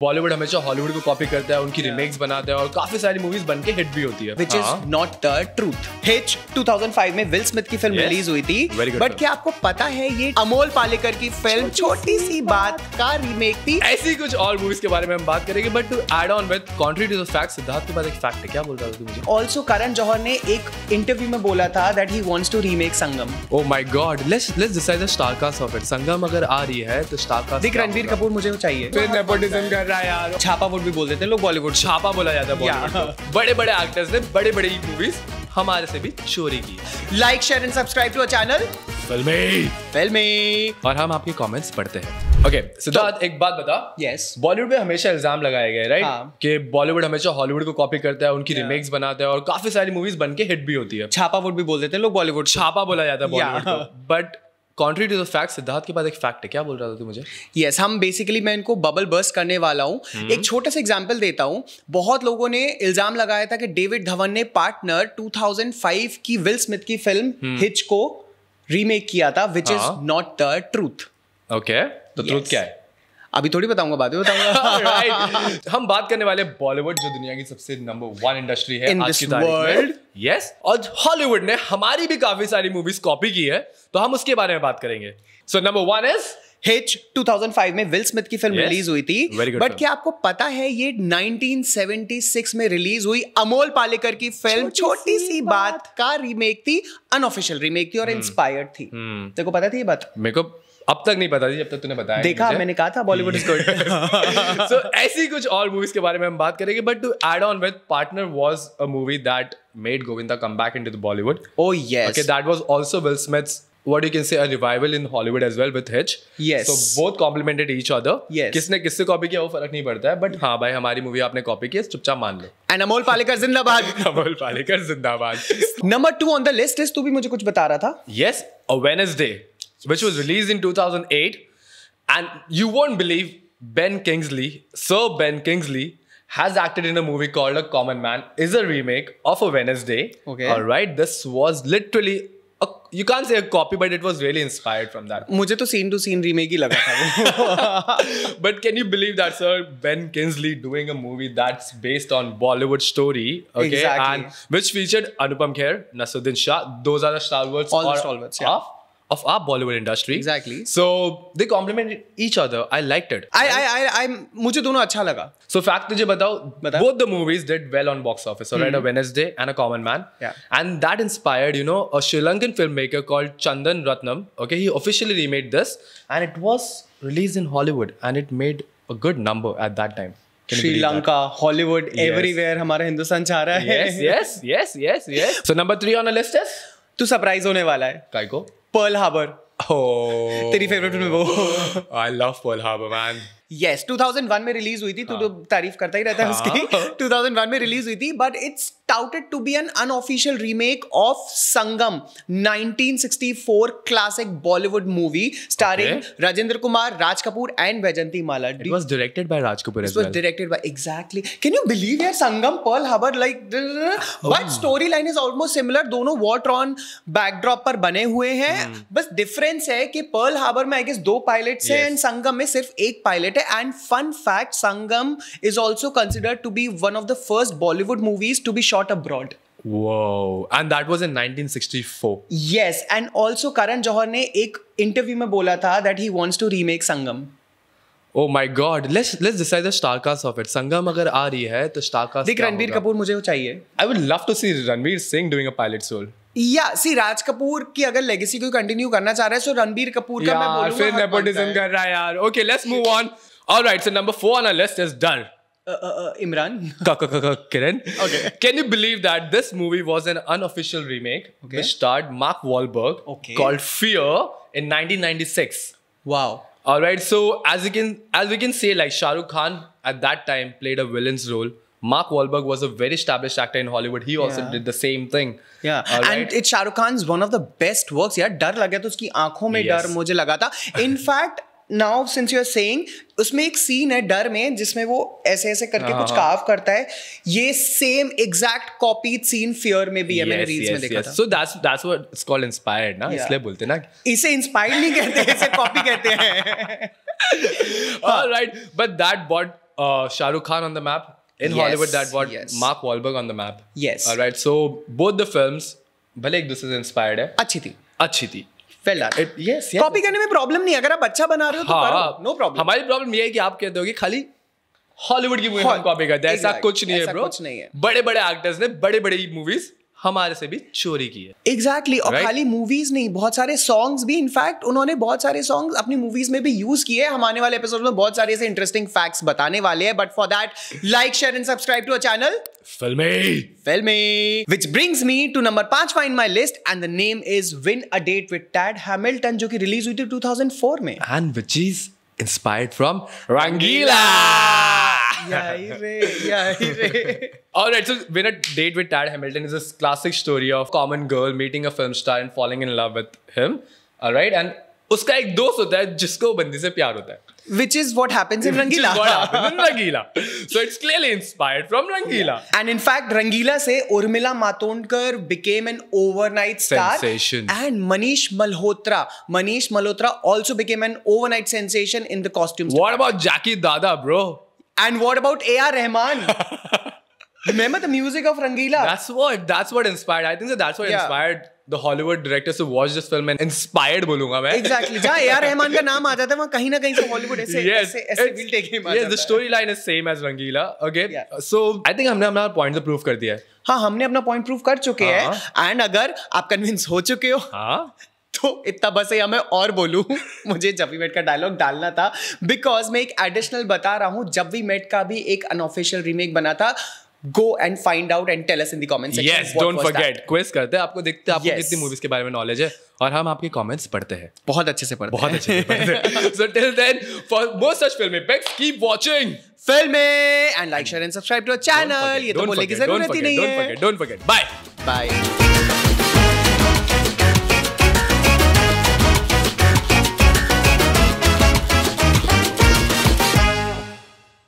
बॉलीवुड हमेशा हॉलीवुड को कॉपी करता है, उनकी रिमेक्स बनाते हैं और काफी सारी मूवीज बन के हिट भी होती है, which is not the truth. Hitch 2005 में विल स्मिथ की फिल्म रिलीज हुई थी, बट क्या आपको पता है ये अमोल पालेकर की फिल्म छोटी सी बात का रीमेक थी? ऐसी कुछ और मूवीज के बारे में हम बात करेंगे, but to add on with contrary to the fact, Siddharth के पास एक फैक्ट है, क्या बोल रहा था तू मुझे? ऑल्सो करण जौहर ने एक इंटरव्यू में बोला था that he wants to remake Sangam. Oh my God, let's decide the star cast of it. संगम अगर आ रही है तो स्टार कास्ट दिख रणबीर कपूर मुझे वो चाहिए. फिर नेपोटिज्म कर रहा है यार. छापा वुड भी बोल देते हैं लोग, बॉलीवुड छापा बोला जाता है बॉलीवुड. बड़े बड़े एक्टर्स ने बड़े बड़े मूवीज हमारे से भी चोरी की. Like share and subscribe to our channel Filmy और हम आपके कमेंट्स पढ़ते हैं. ओके सिद्धार्थ, एक बात बता. यस. बॉलीवुड पे हमेशा इल्जाम लगाए गए, राइट, कि बॉलीवुड हमेशा हॉलीवुड को कॉपी करता है, उनकी रिमेक्स बनाता है और काफी सारी मूवीज बन के हिट भी होती है. छापा वुड भी बोल देते हैं लोग, बॉलीवुड छापा बोला जाता है बॉलीवुड को. But contrary to the fact, Siddharth के पास एक फैक्ट है, क्या बोल रहा था तू मुझे? यस, हम बेसिकली मैं इनको बबल बर्स्ट करने वाला हूँ. एक छोटा सा एग्जांपल देता हूँ. बहुत लोगों ने इल्जाम लगाया था कि डेविड धवन ने पार्टनर 2005 की विल स्मिथ की फिल्म हिच को रीमेक किया था, which is not the truth. Okay, तो ट्रूथ क्या है? अभी थोड़ी बताऊंगा, बाद में बताऊंगा. Right. हम बात करने वाले बॉलीवुड, जो दुनिया की सबसे नंबर 1 इंडस्ट्री है आज की तारीख में. यस, और हॉलीवुड ने हमारी भी काफी सारी मूवीज कॉपी की है, तो हम उसके बारे में बात करेंगे. So number 1 is hitch. 2005 में विल स्मिथ की फिल्म रिलीज हुई थी, बट क्या आपको पता है ये 1976 में रिलीज हुई अमोल पालेकर की फिल्म छोटी सी बात का रीमेक थी. अनऑफिशियल रीमेक थी और इंस्पायर्ड थी. तेरे को पता थी ये बात? मेरे को अब तक नहीं पता थी, जब तक तूने बताया. देखा, मैंने कहा था बॉलीवुड इज गुड. सो ऐसी कुछ और मूवीज के बारे में हम बात करेंगे, but to add on with partner was a movie that made Govinda come back into the Bollywood. Oh yes. Okay, that was also Will Smith's what you can say a revival in Hollywood as well with Hitch. Yes. So both complemented each other. Yes. किसने किससे copy किया वो फर्क नहीं पड़ता है, but हाँ भाई हमारी मूवी आपने कॉपी की, चुपचाप मान लो. एंड अमोल पालेकर जिंदाबाद. अमोल पालेकर जिंदाबाद. Number 2 on the list is, तू भी मुझे कुछ बता रहा था. Yes, A Wednesday, which was released in 2008, and you won't believe Ben Kingsley, Sir Ben Kingsley, has acted in a movie called A Common Man, is a remake of A Wednesday. Okay. All right, this was literally you can't say a copy, but it was really inspired from that. मुझे तो scene to scene remake ही लगा था. But can you believe that, sir, Ben Kingsley doing a movie that's based on Bollywood story, okay, exactly. and which featured Anupam Kher, Naseeruddin Shah. Those are the stalwarts, all the stalwarts, yeah, of our Bollywood industry. Exactly. So they complemented each other. I liked it. I मुझे दोनों अच्छा लगा. So fact तुझे बताओ, both the movies did well on box office. Alright, A Wednesday and A Common Man. Yeah. And that inspired, you know, a Sri Lankan filmmaker called Chandan Ratnam. Okay, he officially remade this, and it was released in Hollywood, and it made a good number at that time. Sri Lanka, Hollywood, everywhere हमारा हिंदुस्तान चाह रहा है. Yes. So number 3 on the list is? तू surprise होने वाला है. काय को? Pearl Harbor. Oh, तेरी फेवरेट फिल्म वो. I love Pearl Harbor, man. Yes, 2001 में रिलीज हुई थी. तू तो तारीफ करता ही रहता है उसकी. 2001 में रिलीज हुई थी, but it's touted to be an unofficial remake of Sangam, 1964 classic Bollywood movie starring Rajendra Kumar, Raj Kapoor and Vaijayanti Mala. It was directed by Raj Kapoor as well. It was directed by, exactly. Can you believe yaar, Sangam, Pearl Harbor, like, but storyline is almost similar. दोनों war-torn backdrop पर बने हुए हैं. बस difference है कि Pearl Harbor में I guess 2 pilots हैं and Sangam में सिर्फ 1 pilot है. And fun fact, Sangam is also considered to be one of the first Bollywood movies to be shot abroad. Whoa, and that was in 1964. Yes, and also Karan Johar ने एक interview में बोला था that he wants to remake Sangam. Oh my God, let's decide the star cast of it. Sangam अगर आ रही है तो star cast देख, रणबीर कपूर मुझे वो चाहिए. I would love to see Ranveer Singh doing a pilot role. या सी राज कपूर की अगर लेगेसी को कंटिन्यू करना चाह रहा है, सो रणबीर कपूर का मैं बोलूंगा. फिर नेपोटिज्म कर रहा है यार. Okay, let's move on. All right, so number 4 on our list is Dar. Imran. Kiran. Okay. Can you believe that this movie was an unofficial remake which starred Mark Wahlberg, called Fear in 1996? Wow. All right, so as we can say, like Shah Rukh Khan at that time played a villain's role. Mark Wahlberg was a very established actor in Hollywood. He also did the same thing. Yeah. And it's Shah Rukh Khan's one of the best works. यार डर लगा तो उसकी आंखों में डर मुझे लगा था. In fact, now since you are saying, उसमें एक सीन है डर में जिसमें वो ऐसे ऐसे करके कुछ कार्व करता है. ये same exact copied scene Fear में भी है. मैंने रील्स में देखा था. So that's what it's called inspired ना. इसलिए बोलते ना. इसे इंस्पायर्ड नहीं कहते, इसे कॉपी कहते हैं. All right, but that brought Shahrukh Khan on the map. In Yes, Hollywood, that brought yes. Mark Wahlberg on the map. Yes. All right. So both the films, भले एक दूसरे से inspired है, अच्छी थी. अच्छी थी. Well done. Yes. कॉपी करने में प्रॉब्लम नहीं, अगर आप अच्छा बना रहे हो तो करो, नो प्रॉब्लम. हमारी प्रॉब्लम ये है कि आप कहते हो कि खाली हॉलीवुड की मूवी हम कॉपी करते हैं. ऐसा Exact. कुछ नहीं है ऐसा ब्रो. कुछ नहीं है. बड़े बड़े एक्टर्स ने बड़े बड़ी मूवीज हमारे से भी चोरी की है. एग्जैक्टली और Right? खाली मूवीज नहीं, बहुत सारे सॉन्ग्स भी, इनफैक्ट उन्होंने बहुत सारे सॉन्ग्स अपनी मूवीज में भी यूज किए. हम आने वाले एपिसोड में बहुत सारे ऐसे इंटरेस्टिंग फैक्ट्स बताने वाले हैं, but for that like, share and subscribe to our channel Filmy. Which brings me to number 5 in my list, and the name is Win a Date with Tad Hamilton, जो कि release हुई थी 2004 में. And which is inspired from Rangila. यही रे. Alright, so Win a Date with Tad Hamilton is a classic story of common girl meeting a film star and falling in love with him. Alright, and उसका एक दोस्त होता है जिसको बंदी से प्यार होता है. Which is what happens in Rangila. Which is what happens in Rangila. So it's clearly inspired from Rangila. And in fact, Rangila से Urmila Matondkar became an overnight star. Sensation. And Manish Malhotra also became an overnight sensation in the costumes. What about Jackie Dada, bro? And what about A.R. Rahman? Remember the music of Rangila? That's what inspired. I think that's what Yeah. inspired the Hollywood directors to watch this film and inspired बोलूंगा मैं. Exactly. जहाँ A.R. Rahman का नाम आ जाता है वहाँ कहीं ना कहीं से Hollywood ऐसे will take him uh Yes, जाता the है. storyline is same as Rangila. Okay. Yeah. So I think हमने अपना point prove कर दिया है. हाँ, हमने अपना पॉइंट प्रूव कर चुके हैं. एंड अगर आप कन्विंस हो चुके हो हाँ. तो इतना बस है, या मैं और बोलूं, मुझे जब वी मेट का डायलॉग डालना था, बिकॉज मैं एक एडिशनल बता रहा हूं. जब वी मेट का भी एक अनऑफिशियल रीमेक बना था. Go and find out and tell us in the comment section. Yes, what don't was forget. that. Quiz करते हैं. आपको देखते हैं आपको Yes. कितनी मूवीज के बारे में नॉलेज है और हम आपके कमेंट्स पढ़ते हैं. बहुत अच्छे से पढ़ते बहुत अच्छे से पढ़ते हैं. So till then, for more such filmy pics, keep watching. Film में and like, share and subscribe to our channel. ये तो बोलने की जरूरत ही नहीं है. Don't forget. Bye. बाय.